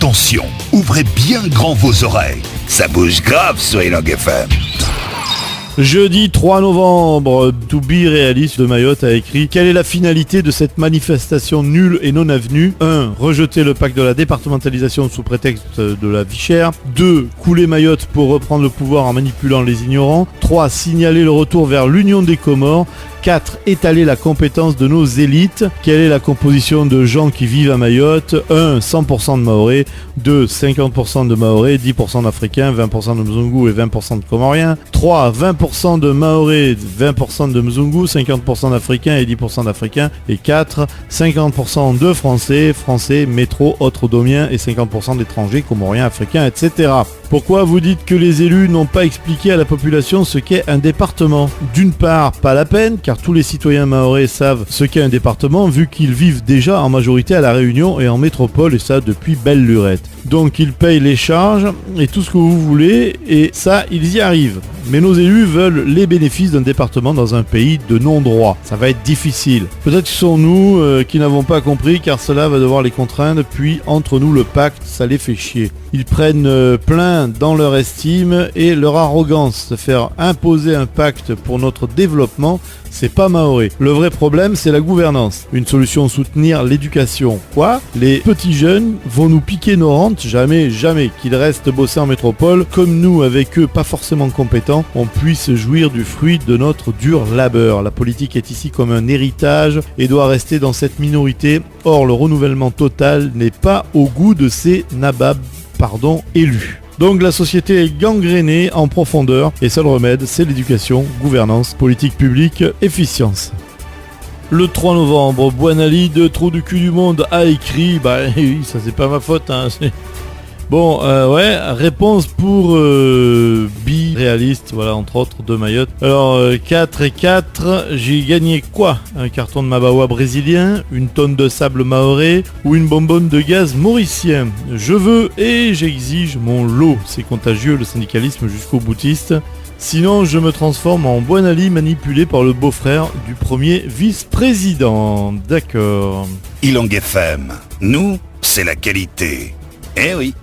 Attention, ouvrez bien grand vos oreilles. Ça bouge grave sur Elang FM. Jeudi 3 novembre, To Be Realist de Mayotte a écrit: quelle est la finalité de cette manifestation nulle et non avenue? 1. Rejeter le pacte de la départementalisation sous prétexte de la vie chère. 2. Couler Mayotte pour reprendre le pouvoir en manipulant les ignorants. 3. Signaler le retour vers l'Union des Comores. 4. Étaler la compétence de nos élites. Quelle est la composition de gens qui vivent à Mayotte? 1. 100% de Mahorais. 2. 50% de Mahorais, 10% d'Africains, 20% de Mzungu et 20% de Comoriens. 3. 20% de Mahorais, 20% de Mzungu, 50% d'Africains et 10% d'Africains. Et 4. 50% de Français, métro, autres domiens et 50% d'étrangers, Comoriens, Africains, etc. Pourquoi vous dites que les élus n'ont pas expliqué à la population ce qu'est un département? D'une part, pas la peine, car tous les citoyens mahorais savent ce qu'est un département, vu qu'ils vivent déjà en majorité à La Réunion et en métropole, et ça depuis belle lurette. Donc ils payent les charges et tout ce que vous voulez, et ça, ils y arrivent. Mais nos élus veulent les bénéfices d'un département dans un pays de non-droit. Ça va être difficile. Peut-être que ce sont nous qui n'avons pas compris, car cela va devoir les contraindre, puis entre nous le pacte, ça les fait chier. Ils prennent plein dans leur estime et leur arrogance. Se faire imposer un pacte pour notre développement, c'est pas mahorais. Le vrai problème, c'est la gouvernance. Une solution: soutenir l'éducation. Quoi? Les petits jeunes vont nous piquer nos rentes? Jamais qu'ils restent bosser en métropole, comme nous, avec eux pas forcément compétents, on puisse jouir du fruit de notre dur labeur. La politique est ici comme un héritage et doit rester dans cette minorité. Or, le renouvellement total n'est pas au goût de ces nababs élus. Donc la société est gangrénée en profondeur et seul remède, c'est l'éducation, gouvernance, politique publique, efficience. Le 3 novembre, Boinali de Trou du cul du monde a écrit, oui, ça c'est pas ma faute, hein. Bon, réponse pour Réaliste, voilà, entre autres, de Mayotte. Alors, 4 et 4, j'ai gagné quoi? Un carton de Mabawa brésilien, une tonne de sable mahorais ou une bonbonne de gaz mauricien? Je veux et j'exige mon lot. C'est contagieux, le syndicalisme jusqu'au boutiste. Sinon, je me transforme en Boinali manipulé par le beau-frère du premier vice-président. D'accord. Elang FM, nous, c'est la qualité. Eh oui.